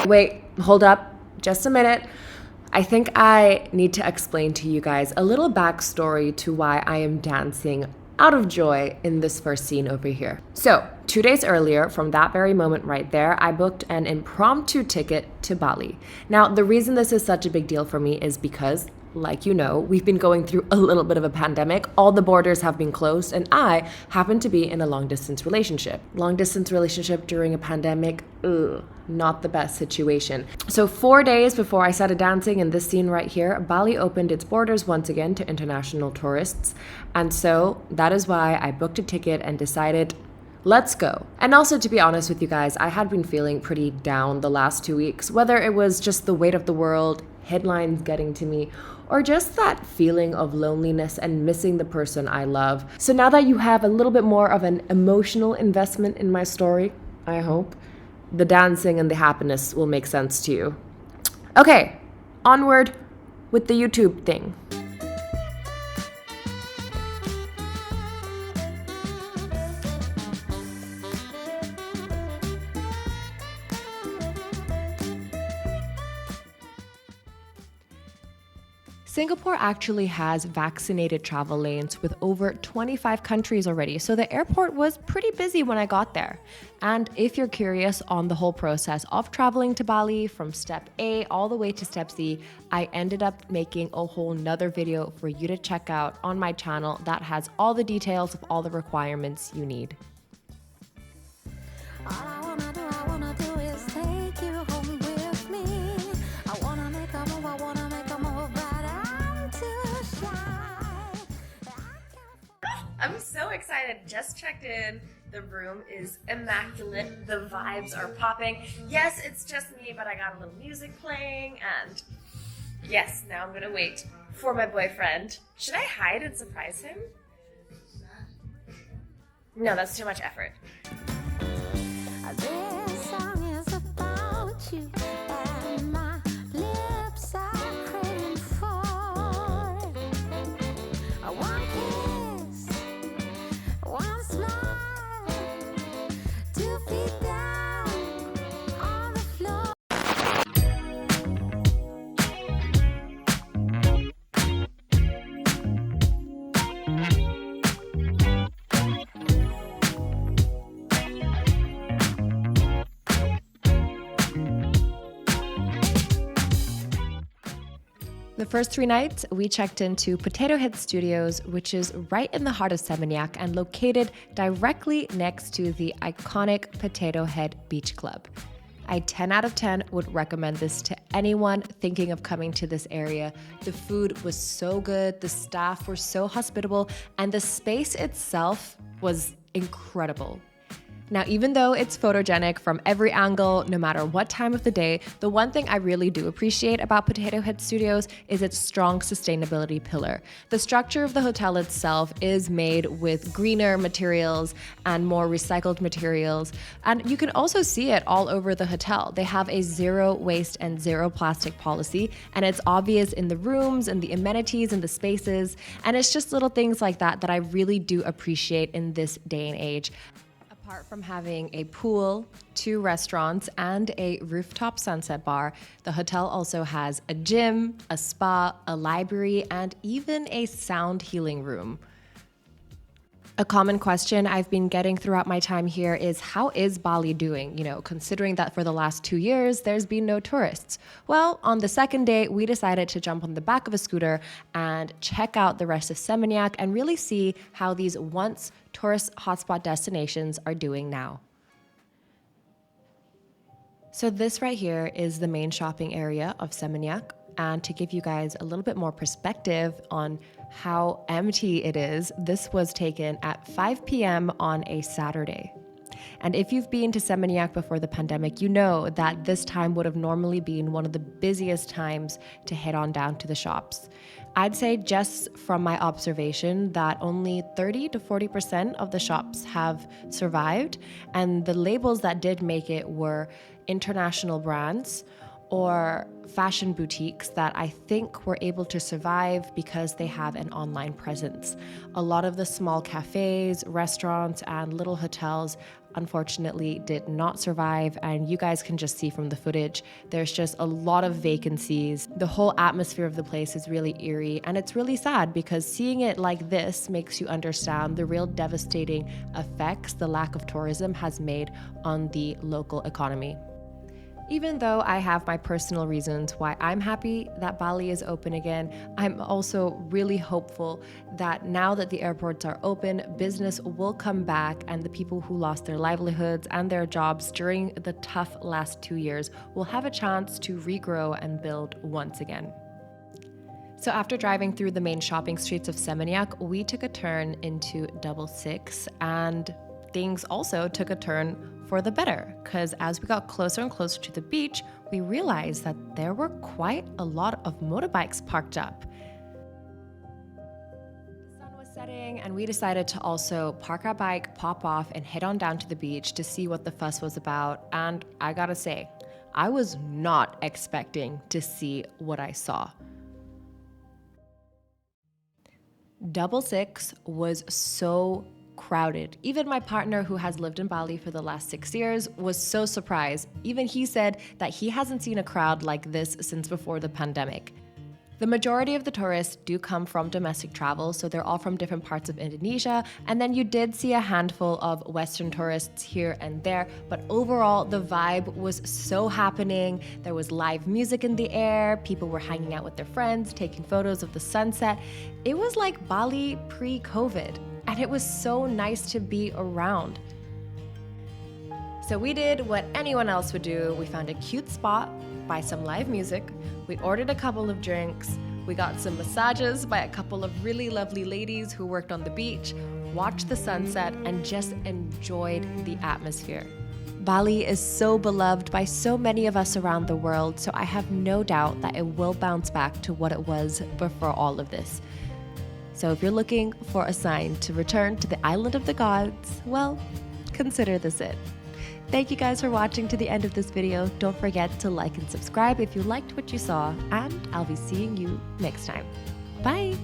Wait, hold up, just a minute. I think I need to explain to you guys a little backstory to why I am dancing out of joy in this first scene over here. So, 2 days earlier, from that very moment right there, I booked an impromptu ticket to Bali. Now, the reason this is such a big deal for me is because, like you know, we've been going through a little bit of a pandemic. All the borders have been closed, and I happen to be in a long-distance relationship. Long-distance relationship during a pandemic, not the best situation. So 4 days before I started dancing in this scene right here, Bali opened its borders once again to international tourists. And so that is why I booked a ticket and decided, let's go. And also, to be honest with you guys, I had been feeling pretty down the last 2 weeks, whether it was just the weight of the world, headlines getting to me, or just that feeling of loneliness and missing the person I love. So now that you have a little bit more of an emotional investment in my story, I hope, the dancing and the happiness will make sense to you. Okay, onward with the YouTube thing. Singapore actually has vaccinated travel lanes with over 25 countries already, so the airport was pretty busy when I got there. And if you're curious on the whole process of traveling to Bali from step A all the way to step Z, I ended up making a whole nother video for you to check out on my channel that has all the details of all the requirements you need. I'm so excited. Just checked in. The room is immaculate. The vibes are popping. Yes, it's just me, but I got a little music playing. And yes, now I'm gonna wait for my boyfriend. Should I hide and surprise him? No, that's too much effort. This song is about you. The first 3 nights, we checked into Potato Head Studios, which is right in the heart of Seminyak and located directly next to the iconic Potato Head Beach Club. I 10 out of 10 would recommend this to anyone thinking of coming to this area. The food was so good, the staff were so hospitable, and the space itself was incredible. Now, even though it's photogenic from every angle, no matter what time of the day, the one thing I really do appreciate about Potato Head Studios is its strong sustainability pillar. The structure of the hotel itself is made with greener materials and more recycled materials, and you can also see it all over the hotel. They have a zero waste and zero plastic policy, and it's obvious in the rooms and the amenities and the spaces, and it's just little things like that that I really do appreciate in this day and age. Apart from having a pool, 2 restaurants, and a rooftop sunset bar, the hotel also has a gym, a spa, a library, and even a sound healing room. A common question I've been getting throughout my time here is, how is Bali doing? You know, considering that for the last 2 years, there's been no tourists. Well, on the second day, we decided to jump on the back of a scooter and check out the rest of Seminyak and really see how these once tourist hotspot destinations are doing now. So this right here is the main shopping area of Seminyak. And to give you guys a little bit more perspective on how empty it is, this was taken at 5 p.m. on a Saturday. And if you've been to Seminyak before the pandemic, you know that this time would have normally been one of the busiest times to head on down to the shops. I'd say just from my observation that only 30 to 40% of the shops have survived, and the labels that did make it were international brands or fashion boutiques that I think were able to survive because they have an online presence. A lot of the small cafes, restaurants, and little hotels unfortunately did not survive, and you guys can just see from the footage, there's just a lot of vacancies. The whole atmosphere of the place is really eerie, and it's really sad because seeing it like this makes you understand the real devastating effects the lack of tourism has made on the local economy. Even though I have my personal reasons why I'm happy that Bali is open again, I'm also really hopeful that now that the airports are open, business will come back and the people who lost their livelihoods and their jobs during the tough last 2 years will have a chance to regrow and build once again. So after driving through the main shopping streets of Seminyak, we took a turn into 66, and things also took a turn for the better, because as we got closer and closer to the beach, we realized that there were quite a lot of motorbikes parked up. The sun was setting, and we decided to also park our bike, pop off, and head on down to the beach to see what the fuss was about. And I gotta say, I was not expecting to see what I saw. 66 was so crowded. Even my partner, who has lived in Bali for the last 6 years, was so surprised. Even he said that he hasn't seen a crowd like this since before the pandemic. The majority of the tourists do come from domestic travel, so they're all from different parts of Indonesia, and then you did see a handful of Western tourists here and there, but overall the vibe was so happening. There was live music in the air, people were hanging out with their friends, taking photos of the sunset. It was like Bali pre-COVID, and it was so nice to be around. So we did what anyone else would do. We found a cute spot by some live music. We ordered a couple of drinks. We got some massages by a couple of really lovely ladies who worked on the beach, watched the sunset, and just enjoyed the atmosphere. Bali is so beloved by so many of us around the world, so I have no doubt that it will bounce back to what it was before all of this. So if you're looking for a sign to return to the island of the gods, well, consider this it. Thank you guys for watching to the end of this video. Don't forget to like and subscribe if you liked what you saw, and I'll be seeing you next time. Bye!